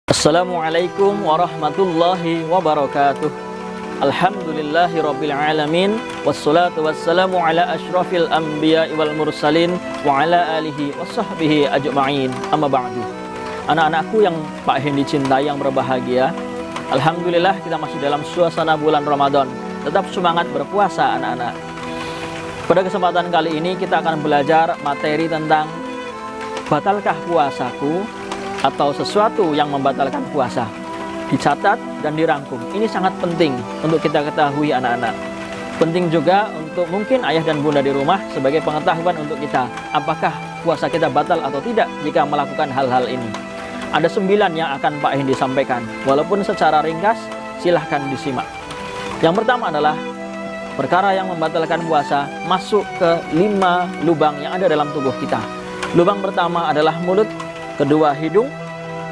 Assalamualaikum warahmatullahi wabarakatuh. Alhamdulillahi rabbil alamin. Wassalatu wassalamu ala ashrafil anbiya wal mursalin wa ala alihi wasahbihi ajma'in. Amma ba'du. Anak-anakku yang Pak Hendy cintai, yang berbahagia, alhamdulillah kita masih dalam suasana bulan Ramadan. Tetap semangat berpuasa anak-anak. Pada kesempatan kali ini kita akan belajar materi tentang batalkah puasaku, atau sesuatu yang membatalkan puasa. Dicatat dan dirangkum. Ini sangat penting untuk kita ketahui anak-anak. Penting juga untuk mungkin ayah dan bunda di rumah sebagai pengetahuan untuk kita. Apakah puasa kita batal atau tidak jika melakukan hal-hal ini. Ada 9 yang akan Pak Hendy sampaikan. Walaupun secara ringkas, silahkan disimak. Yang pertama adalah perkara yang membatalkan puasa masuk ke 5 lubang yang ada dalam tubuh kita. Lubang pertama adalah mulut, kedua hidung,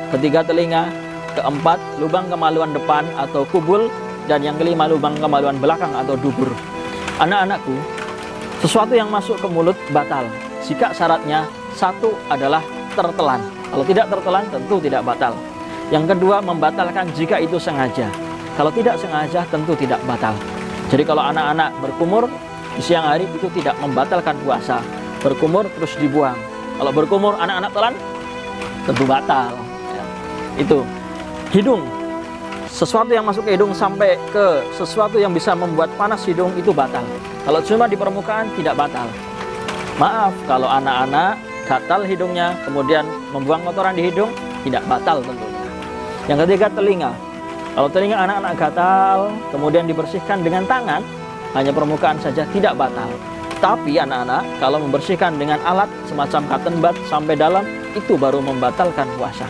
ketiga telinga, keempat lubang kemaluan depan atau kubul, dan yang kelima lubang kemaluan belakang atau dubur. Anak-anakku, sesuatu yang masuk ke mulut batal jika syaratnya satu adalah tertelan. Kalau tidak tertelan tentu tidak batal. Yang kedua, membatalkan jika itu sengaja. Kalau tidak sengaja tentu tidak batal. Jadi kalau anak-anak berkumur di siang hari itu tidak membatalkan puasa. Berkumur terus dibuang. Kalau berkumur anak-anak telan tentu batal ya. Itu hidung, sesuatu yang masuk ke hidung sampai ke sesuatu yang bisa membuat panas hidung itu batal. Kalau cuma di permukaan tidak batal. Maaf kalau anak-anak gatal hidungnya kemudian membuang kotoran di hidung, tidak batal tentunya. Yang ketiga telinga. Kalau telinga anak-anak gatal kemudian dibersihkan dengan tangan, hanya permukaan saja, tidak batal. Tapi anak-anak kalau membersihkan dengan alat semacam cotton bud sampai dalam, itu baru membatalkan puasa.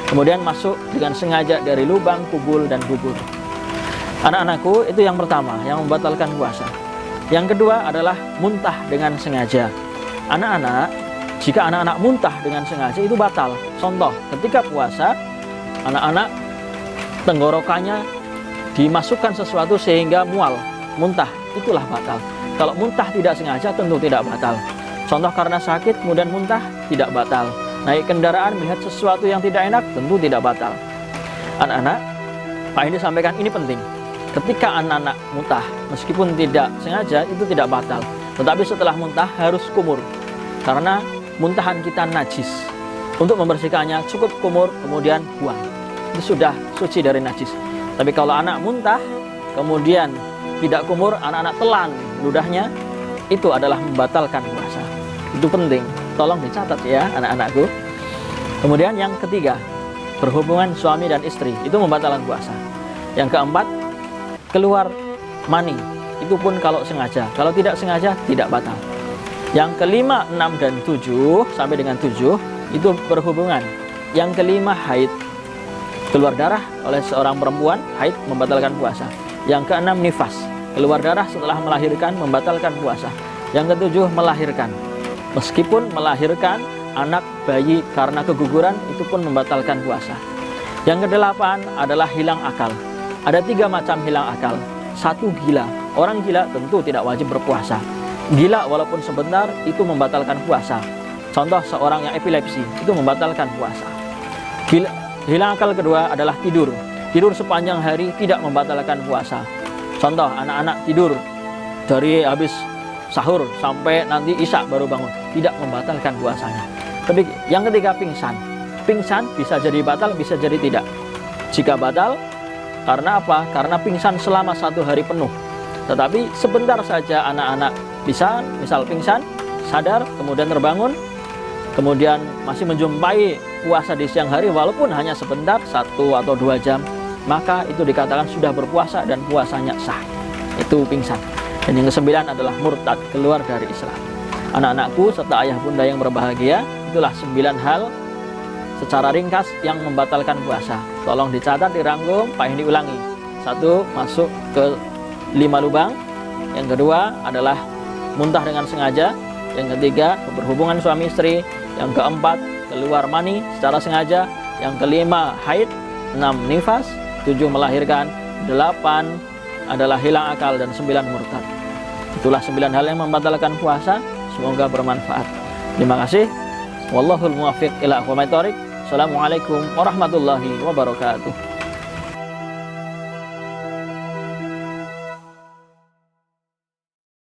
Kemudian masuk dengan sengaja dari lubang, kubul, dan dubur. Anak-anakku, itu yang pertama yang membatalkan puasa. Yang kedua adalah muntah dengan sengaja. Anak-anak, jika anak-anak muntah dengan sengaja itu batal. Contoh, ketika puasa anak-anak tenggorokannya dimasukkan sesuatu sehingga mual, muntah, itulah batal. Kalau muntah tidak sengaja tentu tidak batal. Contoh karena sakit kemudian muntah, tidak batal. Naik kendaraan melihat sesuatu yang tidak enak tentu tidak batal. Anak-anak, Pak Hendy sampaikan ini penting. Ketika anak-anak muntah meskipun tidak sengaja itu tidak batal. Tetapi setelah muntah harus kumur. Karena muntahan kita najis. Untuk membersihkannya cukup kumur kemudian buang. Itu sudah suci dari najis. Tapi kalau anak muntah kemudian tidak kumur, anak-anak telan ludahnya, itu adalah membatalkan puasa. Itu penting. Tolong dicatat ya anak-anakku. Kemudian yang ketiga, berhubungan suami dan istri, itu membatalkan puasa. Yang keempat, keluar mani, itu pun kalau sengaja. Kalau tidak sengaja tidak batal. Yang kelima, 6 dan 7 sampai dengan 7 itu berhubungan. Yang kelima, haid, keluar darah oleh seorang perempuan, haid membatalkan puasa. Yang keenam, nifas, keluar darah setelah melahirkan membatalkan puasa. Yang ketujuh, melahirkan. Meskipun melahirkan anak bayi karena keguguran itu pun membatalkan puasa. Yang kedelapan adalah hilang akal. Ada 3 macam hilang akal. 1, gila. Orang gila tentu tidak wajib berpuasa. Gila walaupun sebentar itu membatalkan puasa. Contoh seorang yang epilepsi itu membatalkan puasa. Hilang akal kedua adalah tidur. Tidur sepanjang hari tidak membatalkan puasa. Contoh anak-anak tidur dari habis sahur sampai nanti isya baru bangun, tidak membatalkan puasanya. Tapi yang ketiga, pingsan. Pingsan bisa jadi batal, bisa jadi tidak. Jika batal, karena apa? Karena pingsan selama 1 hari penuh. Tetapi sebentar saja anak-anak bisa, misal pingsan, sadar, kemudian terbangun, kemudian masih menjumpai puasa di siang hari, walaupun hanya sebentar, 1 atau 2 jam, maka itu dikatakan sudah berpuasa dan puasanya sah. Itu pingsan. Dan yang ke-9 adalah murtad, keluar dari Islam. Anak-anakku serta ayah bunda yang berbahagia, itulah 9 hal secara ringkas yang membatalkan puasa. Tolong dicatat, dirangkum, Pak Hendy ulangi. 1, masuk ke 5 lubang. Yang kedua adalah muntah dengan sengaja. Yang ketiga, berhubungan suami istri. Yang keempat, keluar mani secara sengaja. Yang kelima, haid. 6, nifas. 7, melahirkan. 8 adalah hilang akal, dan 9, murtad. Itulah 9 hal yang membatalkan puasa. Semoga bermanfaat. Terima kasih. Wallahul muwaffiq ila aqwamit thoriq. Assalamualaikum warahmatullahi wabarakatuh.